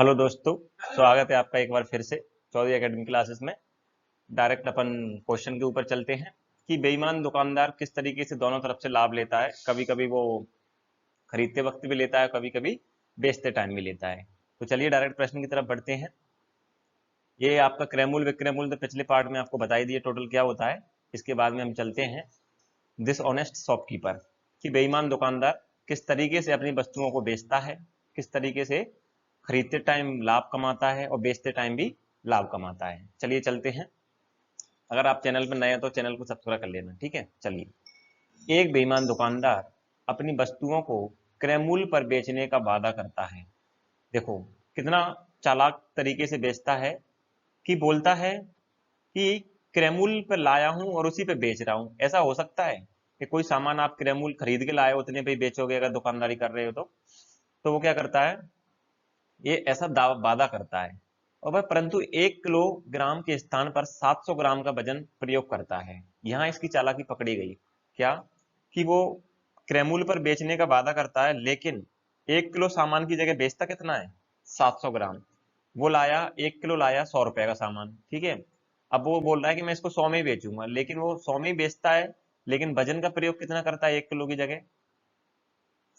Hello दोस्तों, स्वागत है आपका एक बार फिर से चौधरी एकेडमी क्लासेस में। डायरेक्ट अपन क्वेश्चन के ऊपर चलते हैं कि बेईमान दुकानदार किस तरीके से दोनों तरफ से लाभ लेता है। कभी कभी वो खरीदते वक्त भी लेता है, कभी कभी बेचते टाइम भी लेता है। तो चलिए डायरेक्ट प्रश्न की तरफ बढ़ते हैं। ये आपका क्रय मूल्य विक्रय मूल्य तो पिछले पार्ट में आपको बता ही दिए टोटल क्या होता है। इसके बाद में हम चलते हैं दिस ऑनेस्ट शॉपकीपर, कि बेईमान दुकानदार किस तरीके से अपनी वस्तुओं को बेचता है, किस तरीके से खरीदते टाइम लाभ कमाता है और बेचते टाइम भी लाभ कमाता है। चलिए चलते हैं। अगर आप चैनल पर नए हैं तो चैनल को सब्सक्राइब कर लेना, ठीक है। चलिए, एक बेईमान दुकानदार अपनी वस्तुओं को क्रय मूल्य पर बेचने का वादा करता है। देखो कितना चालाक तरीके से बेचता है, कि बोलता है कि क्रय मूल्य पर लाया हूं और उसी पे बेच रहा हूं। ऐसा हो सकता है कि कोई सामान आप क्रय मूल्य खरीद के लाए हो, उतने पे ही बेचोगे अगर दुकानदारी कर रहे हो तो वो क्या करता है, ये ऐसा वादा करता है। और वह परंतु 1 किलोग्राम के स्थान पर 700 ग्राम का वजन प्रयोग करता है। यहाँ इसकी चालाकी पकड़ी गई। क्या? कि वो क्रय मूल्य पर बेचने का वादा करता है, लेकिन 1 किलो सामान की जगह बेचता कितना है, 700 ग्राम। वो लाया 1 किलो, लाया 100 रुपए का सामान, ठीक है। अब वो बोल रहा है कि मैं इसको 100 में ही बेचूंगा, लेकिन वो 100 में ही बेचता है, लेकिन वजन का प्रयोग कितना करता है 1 किलो की जगह,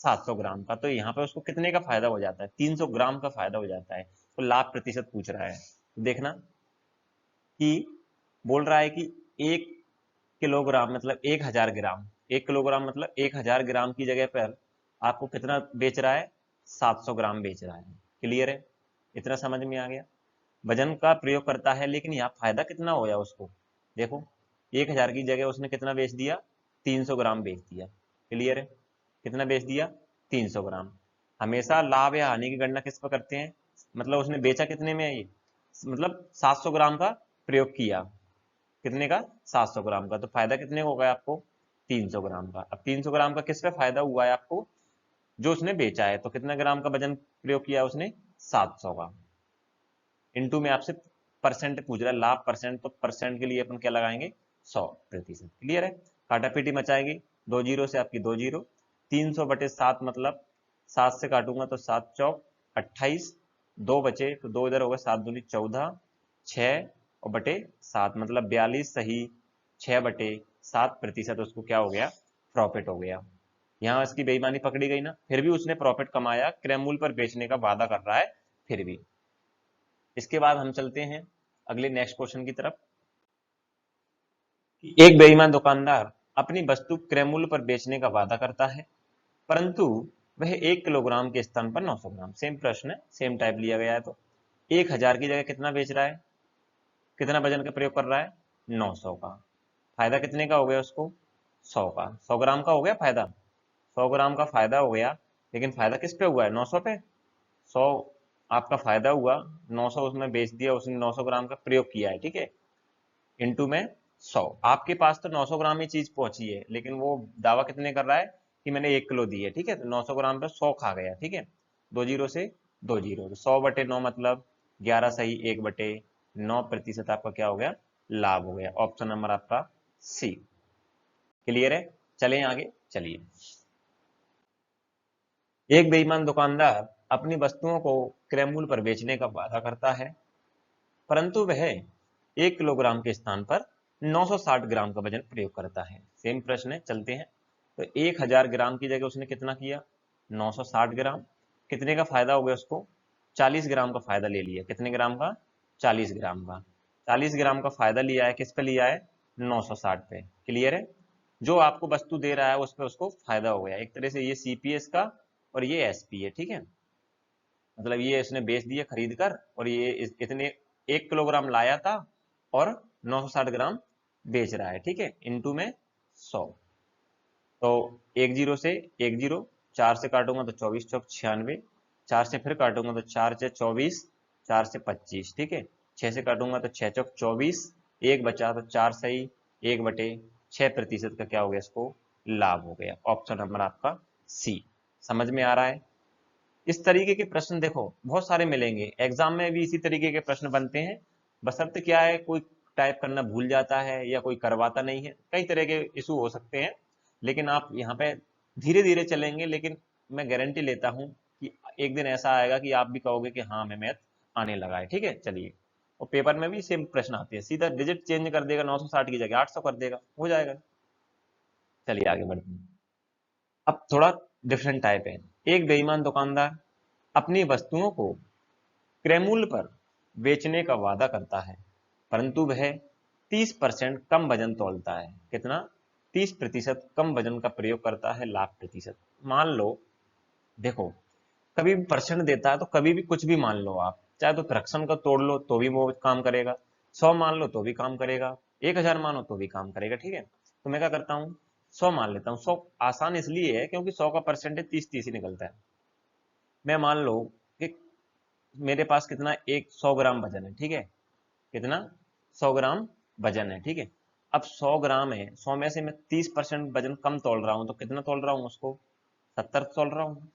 700 ग्राम का। तो यहाँ पे उसको कितने का फायदा हो जाता है, 300 ग्राम का फायदा हो जाता है। तो लाभ प्रतिशत पूछ रहा है। तो देखना कि बोल रहा है कि 1 किलोग्राम मतलब 1000 ग्राम, 1 किलोग्राम मतलब 1000 ग्राम की जगह पर आपको कितना बेच रहा है, 700 ग्राम बेच रहा है। क्लियर है? इतना समझ में आ गया। वजन का प्रयोग करता है, लेकिन यहाँ फायदा कितना होया उसको। देखो 1000 की जगह उसने कितना बेच दिया, 300 ग्राम बेच दिया। क्लियर है? कितना बेच दिया, 300 ग्राम। हमेशा लाभ या हानि की गणना किस पर करते हैं, मतलब उसने बेचा कितने में है ये, मतलब 700 ग्राम का प्रयोग किया। कितने का, 700 ग्राम का। तो फायदा कितने का हो गया आपको, 300 ग्राम का। अब 300 ग्राम का किस पे फायदा हुआ है आपको, जो उसने बेचा है। तो कितना ग्राम का वजन प्रयोग किया उसने, 700 का। इनटू में आपसे परसेंट पूछ रहा है, लाभ परसेंट, तो परसेंट के लिए अपन क्या लगाएंगे, 100%। क्लियर है? काटापीटी मचाएगी, 2 जीरो से आपकी 2 जीरो। 300/7 मतलब 7 से काटूंगा तो 7 चौक 28, 2 बचे तो 2 इधर होगा, 7 दूनी 14, 6 और बटे 7 मतलब 42 सही। 6/7% उसको क्या हो गया, प्रॉफिट हो गया। यहाँ इसकी बेईमानी पकड़ी गई ना, फिर भी उसने प्रॉफिट कमाया, क्रय मूल्य पर बेचने का वादा कर रहा है फिर भी। इसके बाद हम चलते हैं अगले नेक्स्ट क्वेश्चन की तरफ। एक बेईमान दुकानदार अपनी वस्तु क्रय मूल्य पर बेचने का वादा करता है, परंतु वह 1 किलोग्राम के स्थान पर 900 ग्राम, सेम प्रश्न है, सेम टाइप लिया गया है। तो 1000 की जगह कितना बेच रहा है, कितना वजन का प्रयोग कर रहा है, 900 का। फायदा कितने का हो गया उसको, 100 का। 100 ग्राम का हो गया फायदा, 100 ग्राम का फायदा हो गया। लेकिन फायदा किस पे हुआ है, 900 पे। 100 आपका फायदा हुआ, 900 उसमें बेच दिया, उसने 900 ग्राम का प्रयोग किया है, ठीक है। इंटू में 100। आपके पास तो 900 ग्राम ही चीज पहुंची है, लेकिन वो दावा कितने कर रहा है कि मैंने 1 किलो दी है, ठीक है। तो 900 ग्राम पे 100 खा गया, ठीक है। 2 जीरो से 2 जीरो, तो 100/9 मतलब 11 सही, 1/9% आपका क्या हो गया, लाभ हो गया। ऑप्शन नंबर आपका सी। क्लियर है? चलें आगे, चलिए। एक बेईमान दुकानदार अपनी वस्तुओं को क्रय मूल्य पर बेचने का वादा करता है, परंतु वह 1 किलोग्राम के स्थान पर 960 ग्राम का वजन प्रयोग करता है। सेम प्रश्न है, चलते हैं। तो 1000 ग्राम की जगह उसने कितना किया, 960 ग्राम। कितने का फायदा हो गया उसको, 40 ग्राम का फायदा ले लिया। कितने ग्राम का, 40 ग्राम का। 40 ग्राम का फायदा लिया है, किस पे लिया है, 960 पे। क्लियर है? जो आपको वस्तु दे रहा है उस पर उसको फायदा हो गया। एक तरह से ये सीपीएस का और ये एसपी है, ठीक है। मतलब ये इसने बेच दिया खरीद कर, और ये इतने 1 किलोग्राम लाया था और 960 ग्राम बेच रहा है, ठीक है। इंटू में 100। तो 1 जीरो से 1 जीरो, 4 से काटूंगा तो 24 चौक 96, 4 से फिर काटूंगा तो 4 से 24, 4 से 25, ठीक है। 6 से काटूंगा तो 6 चौक 24, एक बचा तो 4 सही, 1/6% का क्या हो गया, इसको लाभ हो गया। ऑप्शन नंबर आपका सी। समझ में आ रहा है? इस तरीके के प्रश्न देखो बहुत सारे मिलेंगे एग्जाम में भी, इसी तरीके के प्रश्न बनते हैं। बशर्ते क्या है, कोई टाइप करना भूल जाता है या कोई करवाता नहीं है, कई तरह के इशू हो सकते हैं। लेकिन आप यहाँ पे धीरे धीरे चलेंगे, लेकिन मैं गारंटी लेता हूँ कि एक दिन ऐसा आएगा कि आप भी कहोगे कि हाँ हमें मैथ आने लगा है। ठीक है, चलिए। और पेपर में भी सेम प्रश्न आते हैं, सीधा डिजिट चेंज कर देगा, 960 की जगह 800 कर देगा, हो जाएगा। चलिए आगे बढ़ते हैं। अब थोड़ा डिफरेंट टाइप है। एक बेईमान दुकानदार अपनी वस्तुओं को क्रय मूल्य पर बेचने का वादा करता है, परंतु वह 30% कम वजन तौलता है। कितना? 30% कम वजन का प्रयोग करता है लाभ प्रतिशत। मान लो, देखो, कभी भी परसेंट देता है तो कभी भी कुछ भी मान लो आप, चाहे तो फ्रैक्शन का तोड़ लो तो भी वो काम करेगा, 100 मान लो तो भी काम करेगा, 1000 मानो तो भी काम करेगा। ठीक है, तो मैं क्या करता हूँ, 100 मान लेता हूँ। 100 आसान इसलिए है क्योंकि 100 का परसेंटेज 30-30 ही निकलता है। मैं मान लो कि मेरे पास कितना, एक 100 ग्राम वजन है। ठीक है, कितना? 100 ग्राम वजन है। ठीक है, अब 100 ग्राम है, 100 में से मैं 30% वजन कम तोल रहा हूँ, तो कितना तोल रहा हूँ उसको? 70 तोल रहा हूँ।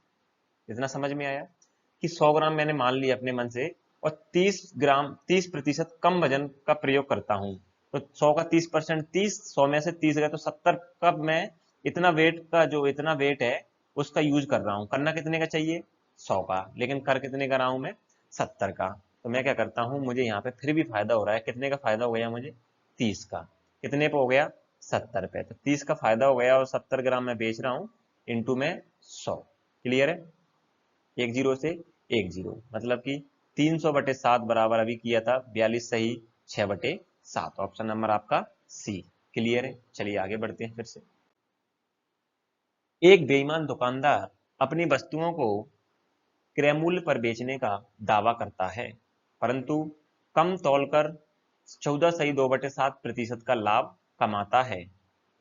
इतना समझ में आया कि 100 ग्राम मैंने मान लिया अपने मन से, और 30% कम वजन का प्रयोग करता हूँ। तो 100 का 30%, 100 में से 30 गए तो 70 का मैं इतना वेट का, जो इतना वेट है उसका यूज कर रहा हूँ। करना कितने का चाहिए? 100 का, लेकिन कर कितने का रहा हूँ मैं? 70 का। तो मैं क्या करता हूँ, मुझे यहाँ पे फिर भी फायदा हो रहा है। कितने का फायदा हो गया मुझे? 30 का। कितने पे हो गया? 70 पे। तो 30 का फायदा हो गया और 70 ग्राम मैं बेच रहा हूँ, इंटू में 100। क्लियर है? एक जीरो से एक जीरो, मतलब कि 300/7 बराबर अभी किया था 42 सही 6/7। ऑप्शन नंबर आपका सी। क्लियर है? चलिए आगे बढ़ते हैं फिर से। एक बेईमान दुकानदार अपनी वस्तुओं को क्रय मूल्य पर बेचने का दावा करता है, परंतु कम तौलकर 14 सही 2/7 प्रतिशत का लाभ कमाता है।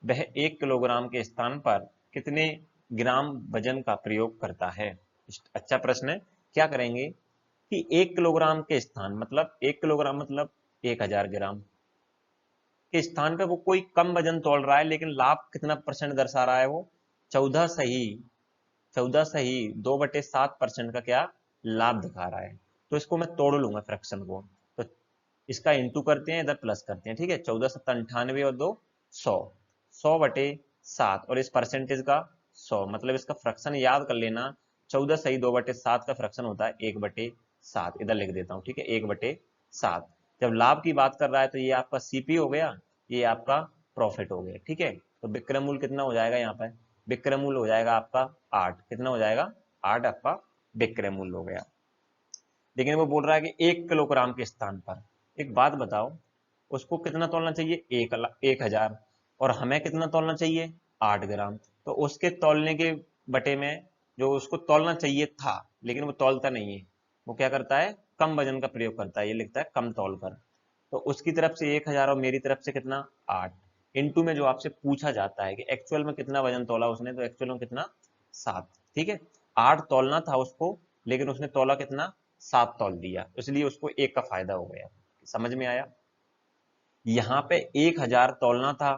वह 1 किलोग्राम के स्थान पर कितने ग्राम वजन का प्रयोग करता है? अच्छा प्रश्न है। क्या करेंगे कि 1 किलोग्राम के स्थान, मतलब 1 किलोग्राम मतलब 1000 ग्राम के स्थान पे वो कोई कम वजन तोल रहा है, लेकिन लाभ कितना परसेंट दर्शा रहा है वो? 14 सही 2/7% का क्या लाभ दिखा रहा है। तो इसको मैं तोड़ लूंगा फ्रैक्शन को, तो इसका इंटू करते हैं, इधर प्लस करते हैं। ठीक है, 14×7 = 98 और 2 100, 100/7, और इस परसेंटेज का 100, मतलब इसका फ्रैक्शन याद कर लेना। 14 सही 2/7 का फ्रैक्शन होता है 1/7। इधर लिख देता हूँ। ठीक है, 1/7। जब लाभ की बात कर रहा है तो ये आपका सीपी हो गया, ये आपका प्रॉफिट हो गया। ठीक है, तो विक्रय मूल्य कितना हो जाएगा यहाँ पर? विक्रय मूल्य हो जाएगा आपका 8। कितना हो जाएगा? 8 आपका विक्रय मूल्य हो गया। लेकिन वो बोल रहा है कि 1 किलोग्राम के स्थान पर। एक बात बताओ, उसको कितना तोलना चाहिए? 1000। और हमें कितना तोलना चाहिए? 8 ग्राम। तो उसके तोलने के बटे में जो उसको तोलना चाहिए था, लेकिन वो तोलता नहीं है, वो क्या करता है? कम वजन का प्रयोग करता है, ये लिखता है कम तोल कर। तो उसकी तरफ से 1000 और मेरी तरफ से कितना? 8। इंटू में जो आपसे पूछा जाता है कि एक्चुअल में कितना वजन तोला उसने, तो एक्चुअल में कितना? 7। ठीक है, 8 तोलना था उसको, लेकिन उसने तोला कितना? 7 तौल दिया, इसलिए उसको 1 का फायदा हो गया। समझ में आया? यहाँ पे 1000 तौलना था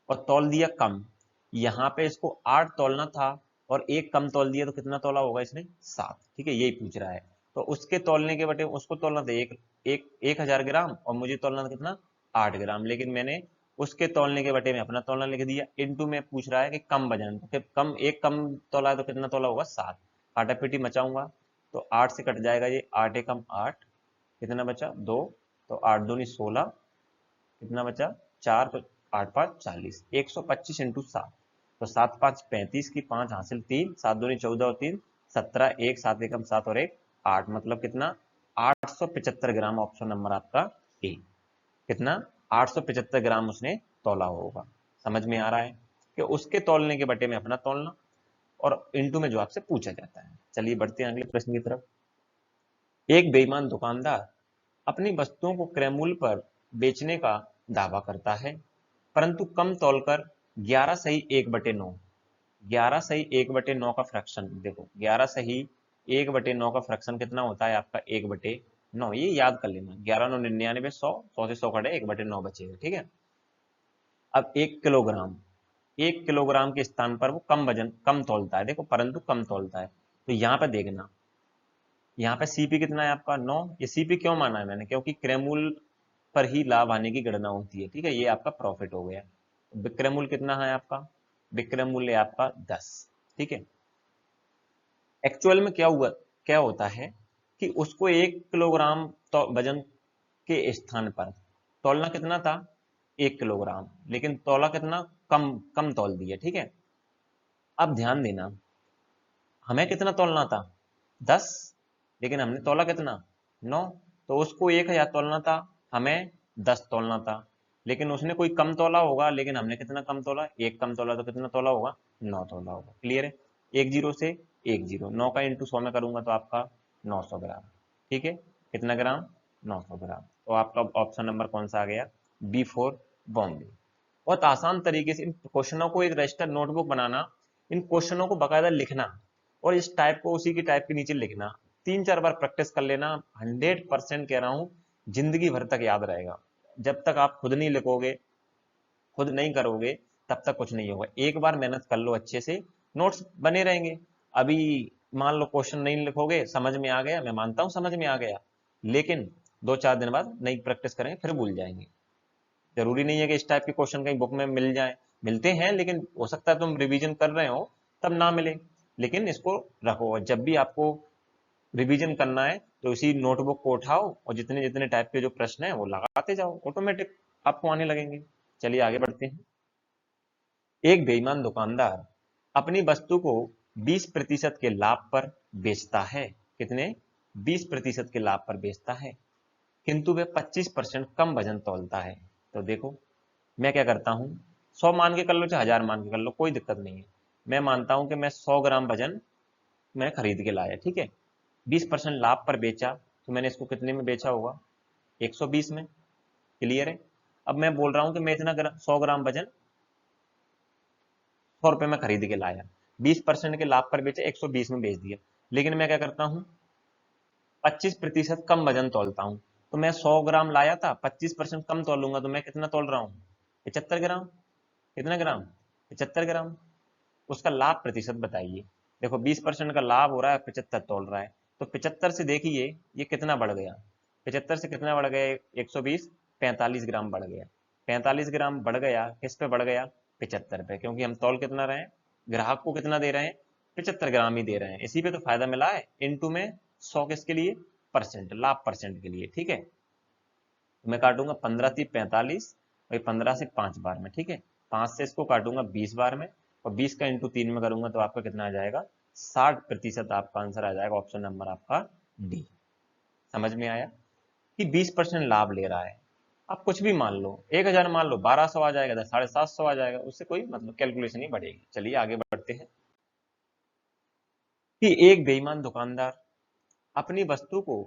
और तौल दिया कम, यहाँ पे इसको 8 तौलना था और 1 कम तौल दिया, तो कितना तौला होगा इसने? 7। ठीक है, यही पूछ रहा है। तो उसके तौलने के बटे उसको तौलना था 1000 ग्राम, और मुझे तौलना था कितना? 8 ग्राम, लेकिन मैंने उसके तौलने के बटे में अपना तौलना लिख दिया। इंटू में पूछ रहा है कि कम वजन, तो कम, 1 कम तौला है तो कितना तौला होगा? 7। काटापीटी मचाऊंगा तो 8 से कट जाएगा ये, 8 एकम 8, कितना बचा? 2। तो 8 दूनी 16, कितना बचा? 4। तो 8 5 40, 125 इंटू 7। तो 7 5 35 की 5 हासिल 3, 7 दूनी 14 और 3 17, 1 7 एकम 7 और 1 8, मतलब कितना? 875 ग्राम। ऑप्शन नंबर आपका ए। कितना? 875 ग्राम उसने तौला होगा। समझ में आ रहा है कि उसके तौलने के बटे में अपना तौलना, और इंटू में जो आपसे पूछा जाता है। चलिए बढ़ते हैं अगले प्रश्न की तरफ। एक बेईमान दुकानदार अपनी वस्तुओं को क्रय मूल्य पर बेचने का दावा करता है, परंतु कम तौलकर 11 सही 1/9, 11 सही 1/9 का फ्रैक्शन, देखो 11 सही 1/9 का फ्रैक्शन कितना होता है आपका? 1/9। ये याद कर लेना, 11 9 99, 100, 100 से 100 कटे 1/9 बचेगा। ठीक है, अब 1 किलोग्राम, 1 किलोग्राम के स्थान पर वो कम वजन, कम तौलता है, देखो, परंतु कम तौलता है। तो यहाँ पे देखना, यहाँ पे सीपी कितना है आपका? 9। ये सीपी क्यों माना है मैंने? क्योंकि क्रय मूल्य पर ही लाभ आने की गणना होती है। ठीक है, ये आपका प्रॉफिट हो गया। विक्रय मूल्य कितना है आपका? विक्रय मूल्य आपका 10। ठीक है, एक्चुअल में क्या हुआ? क्या होता है कि उसको 1 किलोग्राम तो वजन के स्थान पर तौलना कितना था, 1 किलोग्राम, लेकिन तौला कितना, कम कम तौल दिया। ठीक है, अब ध्यान देना, हमें कितना तौलना था, 10, लेकिन हमने तौला कितना, 9। तो उसको 1000 तौलना था, हमें 10 तौलना था, लेकिन उसने कोई कम तौला होगा, लेकिन हमने कितना कम तौला, 1 कम तौला, तो कितना तौला होगा, 9 तौला होगा। क्लियर है, एक जीरो से एक जीरो, 9 का इंटू 100 में करूंगा तो आपका 900 ग्राम। ठीक है, कितना ग्राम, 900 ग्राम। तो आपका ऑप्शन नंबर कौन सा आ गया, B4 बॉम्बे। बहुत आसान तरीके से इन क्वेश्चनों को, एक रजिस्टर नोटबुक बनाना, इन क्वेश्चनों को बकायदा लिखना और इस टाइप को उसी की टाइप के नीचे लिखना, 3-4 बार प्रैक्टिस कर लेना, 100% कह रहा हूं, जिंदगी भर तक याद रहेगा। जब तक आप खुद नहीं लिखोगे, खुद नहीं करोगे, तब तक कुछ नहीं होगा। एक बार मेहनत कर लो अच्छे से, नोट्स बने रहेंगे। अभी मान लो क्वेश्चन नहीं लिखोगे, समझ में आ गया, मैं मानता हूं समझ में आ गया, लेकिन 2-4 दिन बाद नई प्रैक्टिस करेंगे, फिर भूल जाएंगे। जरूरी नहीं है कि इस टाइप के क्वेश्चन कहीं बुक में मिल जाए, मिलते हैं, लेकिन हो सकता है तुम रिवीजन कर रहे हो तब ना मिले, लेकिन इसको रखो, और जब भी आपको रिवीजन करना है तो इसी नोटबुक को उठाओ और जितने जितने टाइप के जो प्रश्न है वो लगाते जाओ, ऑटोमेटिक आपको आने लगेंगे। चलिए आगे बढ़ते हैं। एक बेईमान दुकानदार अपनी वस्तु को 20% के लाभ पर बेचता है। कितने, 20% के लाभ पर बेचता है, किंतु वह 25% कम वजन तौलता है। तो देखो, मैं क्या करता हूं, 100 मान के कर लो चाहे 1000 मान के कर लो, कोई दिक्कत नहीं है। मैं मानता हूं कि मैं 100 ग्राम वजन मैं खरीद के लाया, ठीक है, 20% लाभ पर बेचा, तो मैंने इसको कितने में बेचा होगा, 120 में। क्लियर है, अब मैं बोल रहा हूं कि मैं इतना 100 ग्राम वजन 100 रुपए में खरीद के लाया, 20% के लाभ पर बेचा, 120 में बेच दिया, लेकिन मैं क्या करता हूं, 25% कम वजन तौलता हूं। तो मैं 100 ग्राम लाया था, 25% कम तौलूंगा, तो मैं कितना तौल रहा हूं, 75 ग्राम। कितना ग्राम, 75 ग्राम। उसका लाभ प्रतिशत बताइए। देखो 20% का लाभ हो रहा है, 75 तोल रहा है, तो 75 से देखिए ये कितना बढ़ गया, 75 से कितना बढ़ गया, 120, 45 ग्राम बढ़ गया। 45 ग्राम बढ़ गया, किस पे बढ़ गया, 75 पे, क्योंकि हम तौल कितना रहे हैं, ग्राहक को कितना दे रहे हैं, 75 ग्राम ही दे रहे हैं, इसी पे तो फायदा मिला है। इनटू में 100 किसके लिए, परसेंट, लाभ परसेंट के लिए। ठीक है, तो मैं काटूंगा 15 3 45, और 15 से 5 बार में, ठीक है, 5 से इसको काटूंगा 20 बार में, और 20 का इंटू 3 में करूंगा तो आपका कितना आ जाएगा, 60% आपका आंसर आ जाएगा, ऑप्शन नंबर आपका डी। समझ में आया कि 20% लाभ ले रहा है। आप कुछ भी मान लो, 1000 मान लो, 1200 आ जाएगा, 750 आ जाएगा, उससे कोई मतलब कैलकुलेशन नहीं बढ़ेगी। चलिए आगे बढ़ते हैं कि एक बेईमान दुकानदार अपनी वस्तु को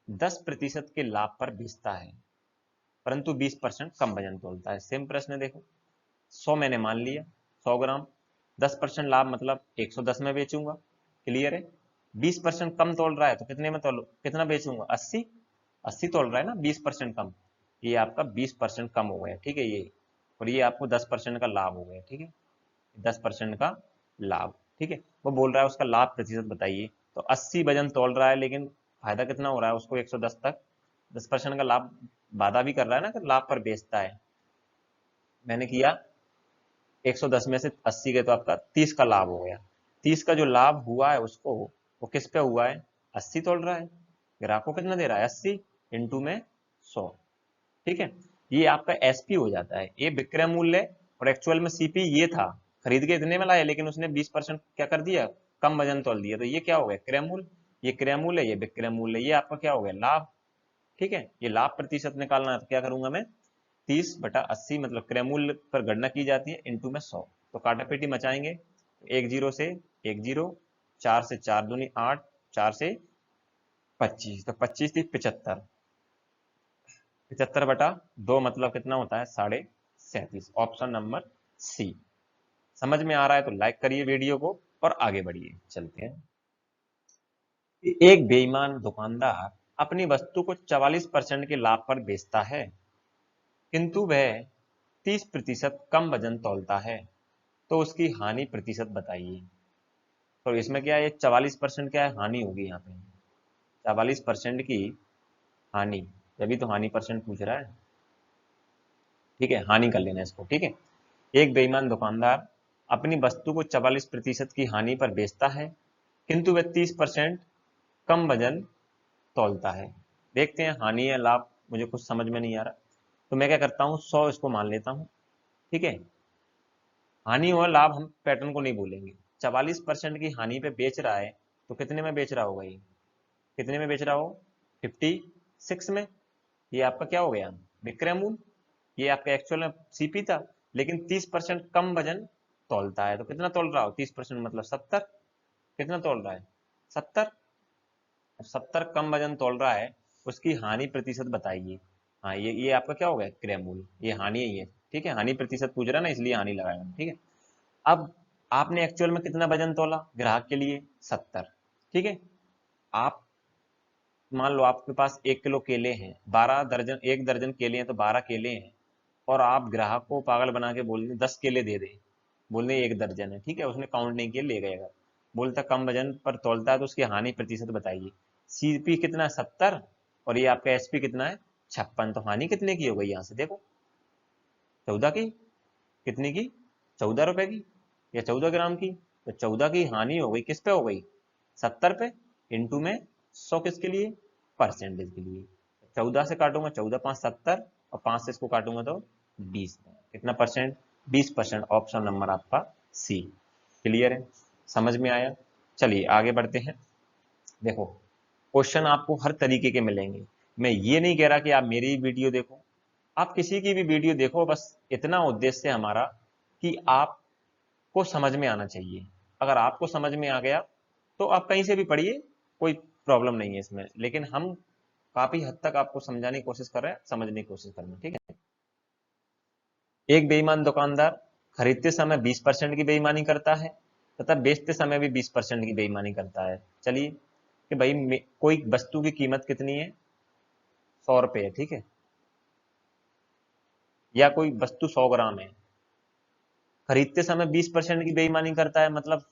10% के लाभ पर बेचता है, परंतु 20% कम वजन तोलता है। सेम प्रश्न है, देखो 100 मैंने मान लिया, 100 ग्राम, 10% लाभ मतलब 110 में बेचूंगा। क्लियर है, 20% कम तोल रहा है तो कितने में तोल, कितना बेचूंगा, 80, 80 तोल रहा है ना, 20% कम, ये आपका 20% कम हो गया, ठीक है ये, और ये आपको 10% का लाभ हो गया, ठीक है, 10% का लाभ, ठीक है। वो बोल रहा है उसका लाभ प्रतिशत बताइए, तो 80 वजन तोल रहा है, लेकिन फायदा कितना हो रहा है उसको, 110 तक, 10% का लाभ वादा भी कर रहा है ना कि लाभ पर बेचता है। मैंने किया 110 में से 80 गए तो आपका 30 का लाभ हो गया। 30 का जो लाभ हुआ है उसको, वो किस पे हुआ है, 80 तोल रहा है, ग्राहक को कितना दे रहा है, 80 इंटू में 100, ठीक है। ये आपका एसपी हो जाता है, ये विक्रय मूल्य, और एक्चुअल में सीपी ये था, खरीद के इतने में लाया, लेकिन उसने 20% क्या कर दिया, कम वजन तोल दिया, तो ये क्या हो गया, क्रय मूल्य, ये क्रय मूल्य, ये विक्रय मूल्य, ये आपका क्या हो गया, लाभ। ठीक है, ये लाभ प्रतिशत निकालना है तो क्या करूंगा मैं, 30/80, मतलब क्रय मूल्य पर गणना की जाती है, इंटू में 100। तो काटापीटी मचाएंगे, एक जीरो से एक जीरो, 4 से 4 दूनी 8, 4 से 25, तो 25 थी 75, 75/2 मतलब कितना होता है, 37.5, ऑप्शन नंबर सी। समझ में आ रहा है तो लाइक करिए वीडियो को और आगे बढ़िए, चलते हैं। एक बेईमान दुकानदार अपनी वस्तु को 44% के लाभ पर बेचता है, किंतु वह 30% कम वजन तौलता है, तो उसकी हानि प्रतिशत बताइए। तो इसमें क्या है, ये 44% क्या है, हानि होगी यहाँ पे, 44% की हानि, तभी तो हानि परसेंट पूछ रहा है, ठीक है, हानि कर लेना इसको, ठीक है। एक बेईमान दुकानदार अपनी वस्तु को 44% की हानि पर बेचता है, किंतु वह 30% कम वजन तौलता है। देखते हैं हानि या लाभ, मुझे कुछ समझ में नहीं आ रहा, तो मैं क्या करता हूँ 100 इसको मान लेता हूँ। ठीक है, हानि और लाभ हम पैटर्न को नहीं भूलेंगे। 44% की हानि पे बेच रहा है तो कितने में बेच रहा होगा ये, कितने में बेच रहा हो, 56 में। ये आपका क्या हो गया, विक्रय मूल्य। ये आपका एक्चुअल में सीपी था, लेकिन 30% कम वजन तौलता है, तो कितना तौल रहा हो, 30% मतलब 70। कितना तौल रहा है, 70। 70 कम वजन तौल रहा है, उसकी हानि प्रतिशत बताइए। हाँ, ये आपका क्या हो गया, क्रय मूल्य, ये हानि है ये। ठीक है, हानि प्रतिशत पूछ रहा है ना, इसलिए हानि लगाया। ठीक है, अब आपने एक्चुअल में कितना वजन तोला ग्राहक के लिए, 70। ठीक है, आप मान लो आपके पास 1 किलो केले हैं, 12 दर्जन, 1 दर्जन केले हैं तो 12 केले हैं, और आप ग्राहक को पागल बना के बोल दें 10 केले दे दे, बोल दें 1 दर्जन है। ठीक है, उसने काउंट नहीं किया, ले गएगा, बोलता कम वजन पर तौलता है तो उसकी हानि प्रतिशत बताइए। सीपी कितना है, 70, और ये आपका एसपी कितना है, 56। तो हानि कितने की हो गई, यहाँ से देखो, 14 की। कितनी की, 14 रुपए की, या 14 ग्राम की। तो 14 की हानि हो गई, किस पे हो गई, 70 पे, इंटू में 100 किसके लिए, परसेंटेज के लिए। 14 से काटूंगा, 14 5 70, और 5 से इसको काटूंगा तो 20। कितना परसेंट, 20%। ऑप्शन नंबर आपका सी। क्लियर है, समझ में आया। चलिए आगे बढ़ते हैं। देखो, क्वेश्चन आपको हर तरीके के मिलेंगे। मैं ये नहीं कह रहा कि आप मेरी वीडियो देखो, आप किसी की भी वीडियो देखो, बस इतना उद्देश्य है हमारा कि आपको समझ में आना चाहिए। अगर आपको समझ में आ गया तो आप कहीं से भी पढ़िए, कोई प्रॉब्लम नहीं है इसमें, लेकिन हम काफी हद तक आपको समझाने की कोशिश कर रहे हैं, समझने की कोशिश कर रहे हैं। ठीक है, एक बेईमान दुकानदार खरीदते समय 20% की बेईमानी करता है तथा बेचते समय भी 20% की बेईमानी करता है। चलिए कि भाई कोई वस्तु की कीमत कितनी है, 100 रुपए है। ठीक है, या कोई वस्तु 100 ग्राम है, खरीदते समय 20% की बेईमानी करता है, मतलब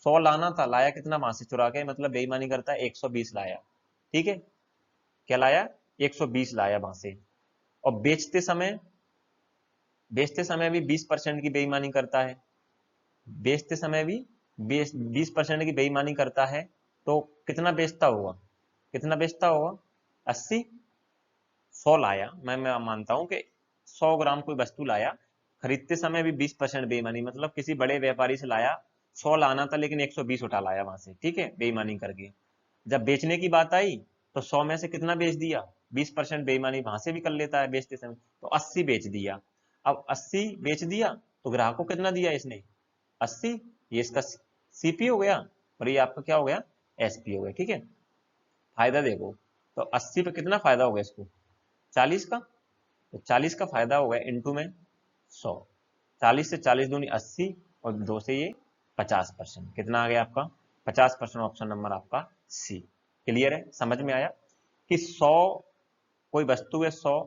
100 लाना था, लाया कितना वहां से चुरा के, मतलब बेईमानी करता है 120 लाया। ठीक है, क्या लाया, 120 लाया वहां से। और बेचते समय भी 20% की बेईमानी करता है, बेचते समय भी 20% की बेईमानी करता है, तो कितना बेचता होगा, कितना बेचता होगा, 80। 100 लाया, मैं मानता हूं कि 100 ग्राम कोई वस्तु लाया, खरीदते समय भी 20% बेईमानी, मतलब किसी बड़े व्यापारी से लाया, 100 लाना था लेकिन 120 उठा लाया वहां से। ठीक है, बेईमानी करके। जब बेचने की बात आई तो 100 में से कितना बेच दिया, 20% बेईमानी वहां से भी कर लेता है बेचते समय, तो 80 बेच दिया। अब 80 बेच दिया तो ग्राहक को कितना दिया इसने, 80। ये इसका सीपी हो गया, और ये आपका क्या हो गया, एसपी हो गया। ठीक है, फायदा देखो, तो 80 पे कितना फायदा हो गया इसको, 40 का। तो 40 का फायदा हो गया इंटू में 100, 40 से 40 दूनी 80, और 2 से ये 50%। कितना आ गया आपका, 50%। ऑप्शन नंबर आपका सी। क्लियर है, समझ में आया कि 100 कोई वस्तु है, 100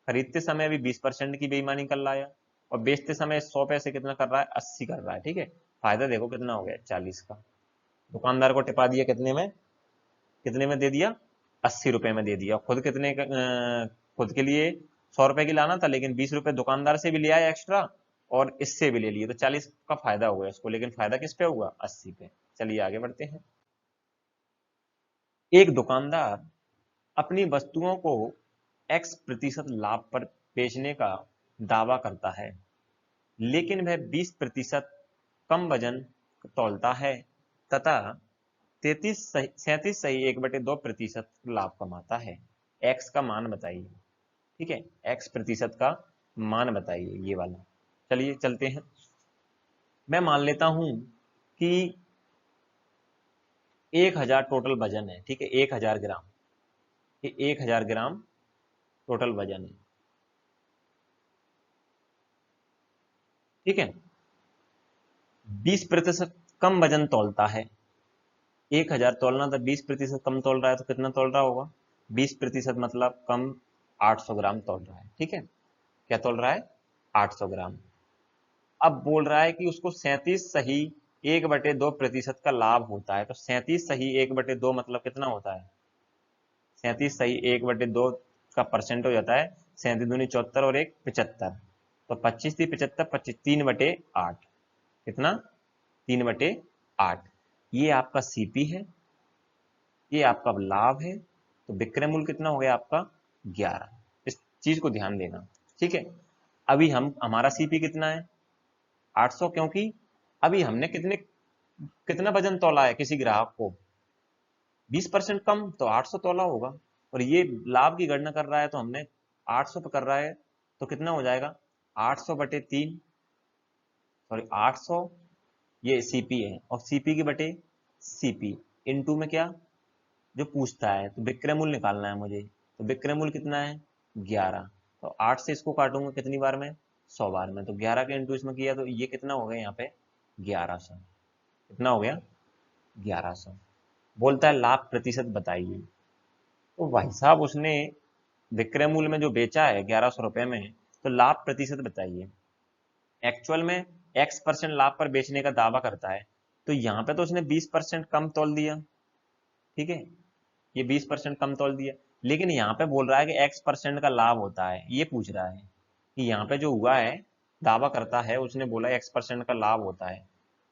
खरीदते समय भी 20% की बेईमानी कर लाया, और बेचते समय 100 पैसे कितना कर रहा है, 80 कर रहा है। ठीक है, फायदा देखो कितना हो गया, 40 का। दुकानदार को टिपा दिया कितने में, कितने में दे दिया, 80 रुपए में दे दिया। खुद के लिए 100 रुपए की लाना था, लेकिन 20 रुपए दुकानदार से भी लिया है एक्स्ट्रा, और इससे भी ले लिए, तो 40 का फायदा हुआ इसको, लेकिन फायदा किस पे हुआ, 80 पे। चलिए आगे बढ़ते हैं। एक दुकानदार अपनी वस्तुओं को X% लाभ पर बेचने का दावा करता है, लेकिन वह 20% कम वजन तौलता है तथा 37.1/2% लाभ कमाता है। एक्स का मान बताइए। ठीक है, X% का मान बताइए, ये वाला। चलिए चलते हैं, मैं मान लेता हूं कि 1000 टोटल वजन है। ठीक है, 1000 ग्राम, ये 1000 ग्राम टोटल वजन है। ठीक है, 20% कम वजन तौलता है, 1000 तौलना था, 20% कम तौल रहा है, तो कितना तौल रहा होगा, 20% मतलब कम 800 ग्राम तौल रहा है। ठीक है, क्या तौल रहा है, 800 ग्राम। अब बोल रहा है कि उसको 37 सही 1/2% का लाभ होता है, तो 37 सही 1/2 मतलब कितना होता है, 37 सही 1/2 का परसेंट हो जाता है, 37 दूनी 74 और 1 75, तो 25 थी 75, 25 3/8, कितना, 3/8। ये आपका सीपी है, ये आपका लाभ है, तो विक्रय मूल्य कितना हो गया आपका 11। इस चीज को ध्यान देना, ठीक है। अभी हमारा सीपी कितना है 800, क्योंकि अभी हमने कितना वजन तोला है किसी ग्राहक को 20% कम, तो 800 तोला होगा। और ये लाभ की गणना कर रहा है तो हमने 800 पे कर रहा है, तो कितना हो जाएगा 800 बटे 3, सॉरी 800 ये सीपी है, और सीपी की बटे सीपी इनटू में क्या जो पूछता है, तो विक्रय मूल्य निकालना है मुझे। तो विक्रय मूल्य कितना है 11, तो 8 से इसको काटूंगा कितनी बार में 100 बार में, तो 11 के इंटू इसमें किया तो ये कितना हो गया यहाँ पे 1100। कितना हो गया 1100। बोलता है लाभ प्रतिशत बताइए। तो भाई साहब उसने विक्रय मूल्य में जो बेचा है 1100 रुपए में, तो लाभ प्रतिशत बताइए। एक्चुअल में x% लाभ पर बेचने का दावा करता है, तो यहाँ पे तो उसने 20% कम तोल दिया, ठीक है, ये 20% कम तोल दिया। लेकिन यहाँ पे बोल रहा है कि x% का लाभ होता है, ये पूछ रहा है कि यहाँ पे जो हुआ है दावा करता है, उसने बोला x% का लाभ होता है,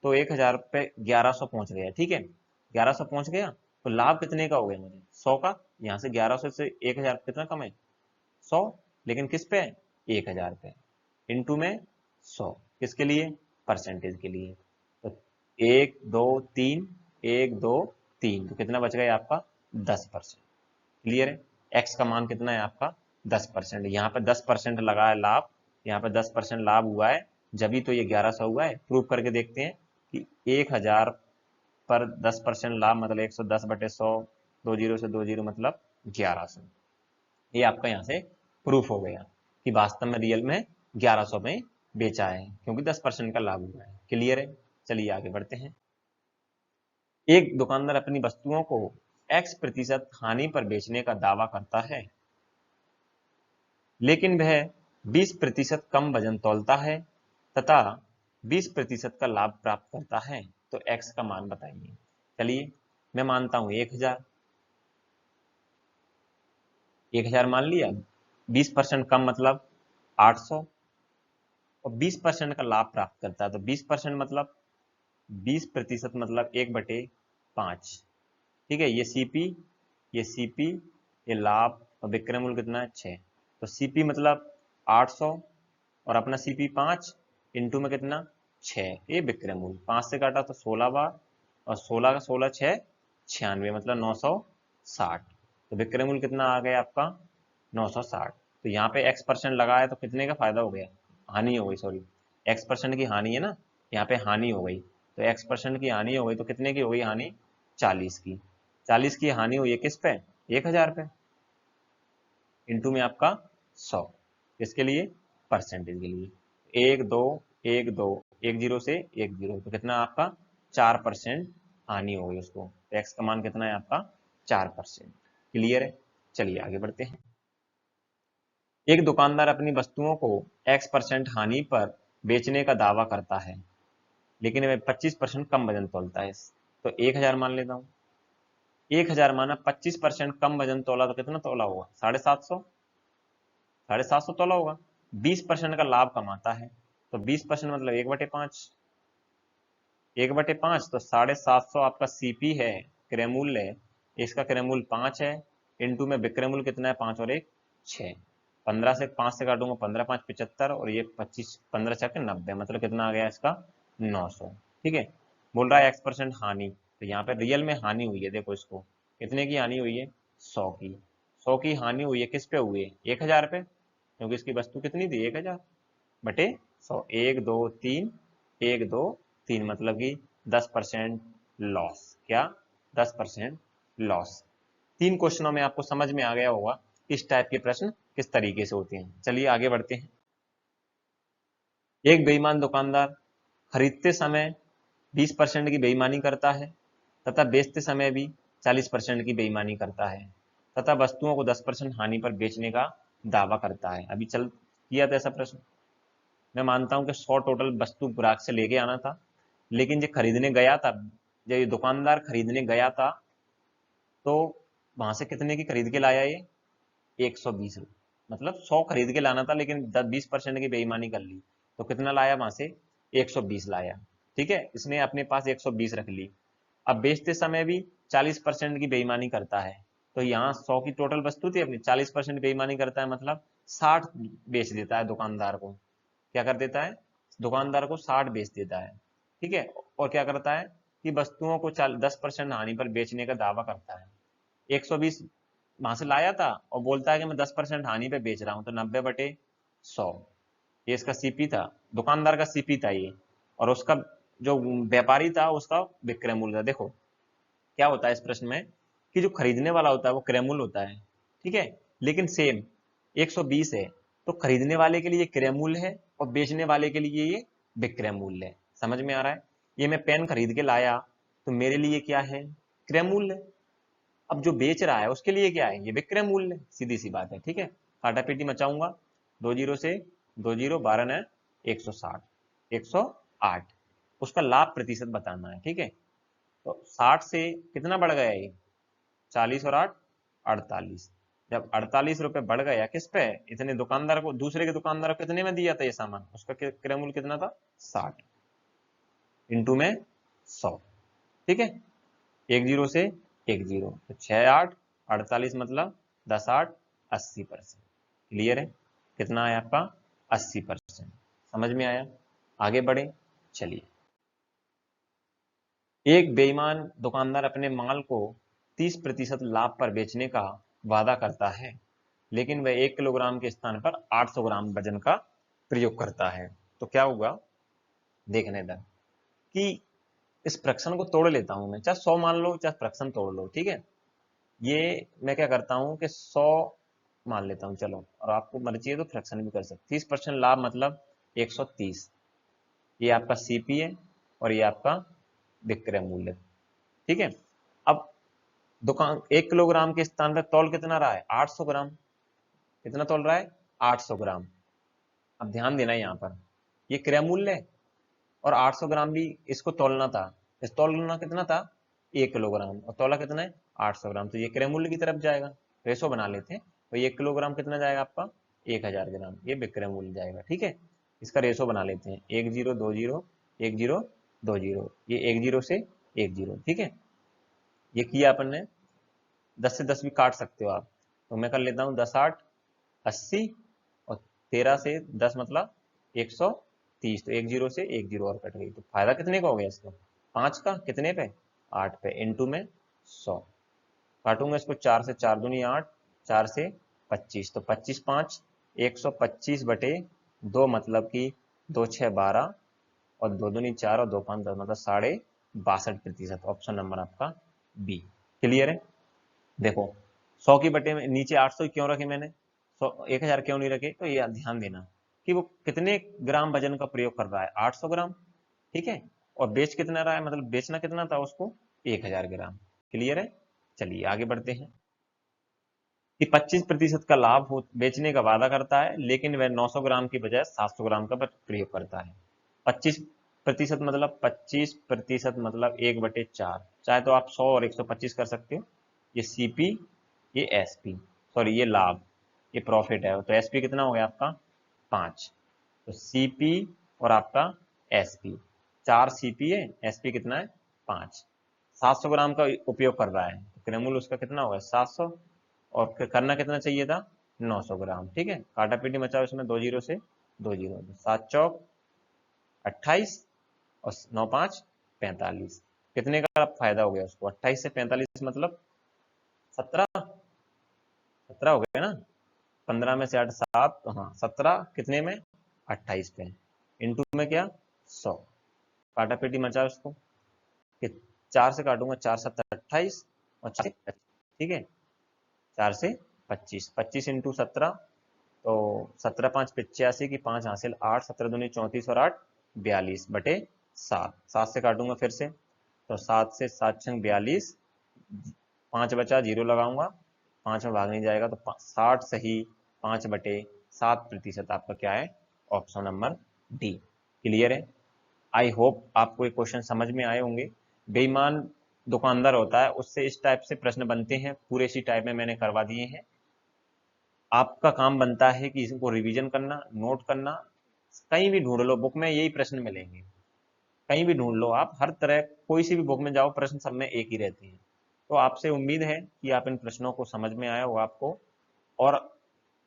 तो 1000 पे 1100 पहुंच गया, ठीक है, 1100 पहुंच गया, तो लाभ कितने का हो गया मुझे 100 का। यहाँ से 1100 से 1000 कितना कम है 100, लेकिन किस पे 1000 पे इंटू में 100, किसके लिए परसेंटेज के लिए। तो 1 2 3 1 2 3, तो कितना बच गया आपका 10%। क्लियर है, एक्स का मान कितना है आपका 10%। यहाँ पे 10% लगा है लाभ, यहाँ पे 10% लाभ हुआ है, जब तो ये 1100 हुआ है। प्रूव करके देखते हैं कि 1000 पर 10% लाभ मतलब 110 बटे 100, 2 जीरो से 2 जीरो मतलब 1100। ये आपका यहाँ से प्रूफ हो गया कि वास्तव में रियल में 1100 में बेचा है, क्योंकि 10% का लाभ हुआ है। क्लियर है, चलिए आगे बढ़ते हैं। एक दुकानदार अपनी वस्तुओं को x% हानि पर बेचने का दावा करता है, लेकिन वह 20% कम वजन तौलता है तथा 20% का लाभ प्राप्त करता है, तो x का मान बताइए। चलिए मैं मानता हूं 1000 मान लिया, 20% कम मतलब 800, और 20% का लाभ प्राप्त करता है, तो 20% मतलब 20% मतलब 1/5, ठीक है। ये सीपी, ये लाभ, और विक्रय मूल्य कितना है 6, तो सीपी मतलब 800 और अपना सीपी 5 इंटू में कितना 6, ये विक्रय मूल्य 5 से काटा तो 16 बार, और 16 का 16 6 96 मतलब 960, तो विक्रय मूल्य कितना आ गया आपका 960। तो यहाँ पे x% लगा है तो कितने का फायदा हो गया, हानि हो गई, सॉरी x% की हानि है ना, यहाँ पे हानि हो गई, तो x% की हानि हो गई, तो कितने की हो गई हानि 40 की। 40 की हानि हुई है किस पे 1000 पे, इंटू में आपका 100, किसके लिए परसेंटेज के लिए। 1 2 1 2 1 जीरो से 1 जीरो, तो कितना आपका 4% हानि हो गई उसको, तो x का मान कितना है आपका 4%। क्लियर है, चलिए आगे बढ़ते हैं। एक दुकानदार अपनी वस्तुओं को x% हानि पर बेचने का दावा करता है, लेकिन वह 25% कम वजन तोलता है, तो 1000 मान लेता हूँ। 1000 माना 25% कम वजन तोला, तो कितना तोला होगा 750, 750 तोला होगा। 20% का लाभ कमाता है, तो 20% मतलब 1/5, 1/5, तो 750 आपका सीपी है, क्रय मूल्य है, इसका क्रय मूल्य 5 है, इंटू में विक्रय मूल्य कितना है 5 और 1 6, 15 से 5 से काटूंगा 15 5 75, और ये 25 15 6 90, मतलब कितना आ गया इसका 900, ठीक है। बोल रहा है x% हानि, तो यहाँ पे रियल में हानि हुई है, देखो इसको कितने की हानि हुई है 100 की। 100 की हानि हुई है किस पे हुई है 1000 पे, क्योंकि इसकी वस्तु कितनी थी 1000 बटे 100, 1 2 3 1 2 3 मतलब कि 10% लॉस, क्या 10% लॉस। 3 क्वेश्चनों में आपको समझ में आ गया होगा इस टाइप के प्रश्न किस तरीके से होते हैं। चलिए आगे बढ़ते हैं। एक बेईमान दुकानदार खरीदते समय 20% की बेईमानी करता है तथा बेचते समय भी 40% की बेईमानी करता है तथा वस्तुओं को 10% हानि पर बेचने का दावा करता है। अभी चल किया था ऐसा प्रश्न। मैं मानता हूं कि 100 टोटल वस्तु ग्राहक से लेके आना था, लेकिन जो खरीदने गया था, जब ये दुकानदार खरीदने गया था, तो वहां से कितने की खरीद के लाया ये 120, मतलब 100 खरीद के लाना था, लेकिन 20% की बेईमानी कर ली, तो कितना लाया वहां से 120 लाया, ठीक है, इसने अपने पास 120 रख ली। अब बेचते समय भी 40% की बेईमानी करता है। तो यहाँ 100 की टोटल वस्तु थी अपनी, 40% बेईमानी करता है मतलब 60 बेच देता है दुकानदार को। क्या कर देता है? दुकानदार को 60 बेच देता है। ठीक है। और क्या करता है कि वस्तुओं को 10% हानि पर बेचने का दावा करता है। 120 वहां से लाया था और बोलता है कि मैं 10% हानि पे बेच रहा हूं, तो 90/100। ये इसका सीपी था, दुकानदार का सीपी था ये। और उसका जो व्यापारी था उसका विक्रय मूल्य था। देखो क्या होता है इस प्रश्न में कि जो खरीदने वाला होता है वो क्रय मूल्य होता है। ठीक है। लेकिन सेम 120 है, तो खरीदने वाले के लिए क्रय मूल्य है और बेचने वाले के लिए ये विक्रय मूल्य है। समझ में आ रहा है? ये मैं पेन खरीद के लाया तो मेरे लिए क्या है? क्रय मूल्य। अब जो बेच रहा है उसके लिए क्या है? ये विक्रय मूल्य। सीधी सी बात है। ठीक है। काटा पीटी मचाऊंगा, 2 जीरो से 2 जीरो, 12 ने 160, 108। उसका लाभ प्रतिशत बताना है। ठीक है। तो 60 से कितना बढ़ गया ये? 40 और 8 48। जब 48 रुपए बढ़ गया किस पे? इतने दुकानदार को, दूसरे के दुकानदार को कितने में दिया था ये सामान? उसका क्रय मूल्य कितना था? 60 इंटू में 100। ठीक है। 1 जीरो से 1 जीरो, तो 6 8 48 मतलब 10 8 80%। क्लियर है? कितना आया आपका? 80%। समझ में आया? आगे बढ़े, चलिए। एक बेईमान दुकानदार अपने माल को 30% लाभ पर बेचने का वादा करता है, लेकिन वह 1 किलोग्राम के स्थान पर 800 ग्राम वजन का प्रयोग करता है। तो क्या होगा? देखने दर कि इस फ्रैक्शन को तोड़ लेता हूं मैं, चाहे 100 मान लो चाहे फ्रैक्शन तोड़ लो। ठीक है। ये मैं क्या करता हूं कि 100 मान लेता हूं, चलो, और आपको मर्जी है तो फ्रैक्शन भी कर सकते। 30% लाभ मतलब 130। ये आपका सीपी है और ये आपका विक्रय मूल्य। ठीक है। अब दुकान 1 किलोग्राम के स्थान पर तौल कितना रहा है? 800 ग्राम। कितना तौल रहा है? 800 ग्राम। अब ध्यान देना यहाँ पर, ये क्रय मूल्य है और 800 ग्राम भी इसको तौलना था। इस तौलना कितना था? 1 किलोग्राम, और तौला कितना है? 800 ग्राम। तो ये क्रय मूल्य की तरफ जाएगा। रेशो बना लेते हैं। तो 1 किलोग्राम कितना जाएगा आपका? 1000 ग्राम। ये विक्रय मूल्य जाएगा। ठीक है। इसका रेशो बना लेते हैं, 1 जीरो 2 जीरो 1 जीरो 2 जीरो, ये 1 जीरो से 1 जीरो। ठीक है। ये किया अपन ने। 10 से 10 भी काट सकते हो आप, तो मैं कर लेता हूँ 10 8 80, और 13 से 10 मतलब 130। तो 1 जीरो से 1 जीरो और कट गई। तो फायदा कितने का हो गया इसका? 5 का। कितने पे? 8 पे। इंटू में 100। काटूंगा इसको, 4 से 4 दूनी 8, 4 से 25, तो 25 5 125/2 मतलब कि 2 6 12, और 2 दूनी 4 और 2 5 10 मतलब 62.62%। ऑप्शन नंबर आपका बी। क्लियर है? देखो 100 की बटे में नीचे 800 क्यों रखे मैंने, 1000 क्यों नहीं रखे? तो ये ध्यान देना कि वो कितने ग्राम वजन का प्रयोग कर रहा है? 800 ग्राम। ठीक है। और बेच कितना रहा है, मतलब बेचना कितना था उसको? 1000 ग्राम। क्लियर है? चलिए आगे बढ़ते हैं कि 25% का लाभ हो बेचने का वादा करता है, लेकिन वह 900 ग्राम की बजाय 700 ग्राम का प्रयोग करता है। 25% मतलब 25% मतलब 1/4। चाहे तो आप 100 और 125 कर सकते हो। ये सीपी, ये एसपी, सॉरी ये लाभ, ये प्रॉफिट है। तो एसपी कितना हो गया आपका? 5। तो सीपी और आपका एसपी, 4 सीपी है, एसपी कितना है? 5। 700 ग्राम का उपयोग कर रहा है, तो क्रय मूल्य उसका कितना होगा? 700। और करना कितना चाहिए था? 900 ग्राम। ठीक है। काटा पीटी मचाओ इसमें, 2 जीरो से 2 जीरो, 7 चौक 28 और 9 5 45। कितने का फायदा हो गया उसको? 28 से 45 मतलब 17। 17 हो गया ना? 15 में से 8 7, तो हाँ 17 कितने में? 28 पे। इंटू में क्या? 100। काटा पीटी मचा उसको कि 4 से काटूंगा, 4 7 28 और 4 से 25। ठीक है। 4 से 25, 25 इंटू 17, तो 17 5 85 की 5 हासिल 8, 17 दूनी 34 और 8 42/7। 7 से काटूंगा फिर से, तो 7 से 7 छंग 42, 5 बचा, जीरो लगाऊंगा, 5 में भाग नहीं जाएगा, तो 60 सही 5/7% आपका क्या है? Option number D. क्लियर है? आई होप आपको ये क्वेश्चन समझ में आए होंगे। बेईमान दुकानदार होता है, उससे इस टाइप से प्रश्न बनते हैं, पूरे इसी टाइप में मैंने करवा दिए हैं। आपका काम बनता है कि इसको रिवीजन करना, नोट करना। कहीं भी ढूंढ लो बुक में यही प्रश्न मिलेंगे, कहीं भी ढूंढ लो आप, हर तरह कोई सी भी बुक में जाओ प्रश्न सब में एक ही रहते हैं। तो आपसे उम्मीद है कि आप इन प्रश्नों को समझ में आया होगा आपको, और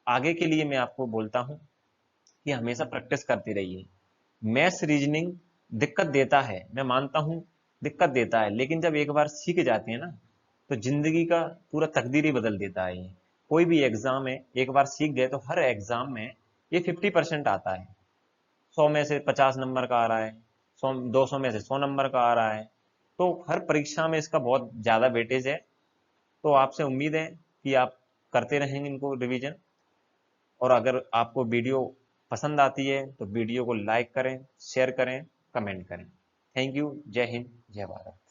आगे के लिए मैं आपको बोलता हूं कि हमेशा प्रैक्टिस करते रहिए। मैथ्स रीजनिंग दिक्कत देता है, मैं मानता हूं दिक्कत देता है, लेकिन जब एक बार सीख जाते हैं ना तो जिंदगी का पूरा तकदीर ही बदल देता है ये। कोई भी एग्जाम है, एक बार सीख गए तो हर एग्जाम में ये 50% आता है। 100 में से 50 नंबर का आ रहा है, 200 में से 100 नंबर का आ रहा है, तो हर परीक्षा में इसका बहुत ज़्यादा वेटेज है। तो आपसे उम्मीद है कि आप करते रहेंगे इनको रिवीजन, और अगर आपको वीडियो पसंद आती है तो वीडियो को लाइक करें, शेयर करें, कमेंट करें। Thank you. जय हिंद, जय भारत।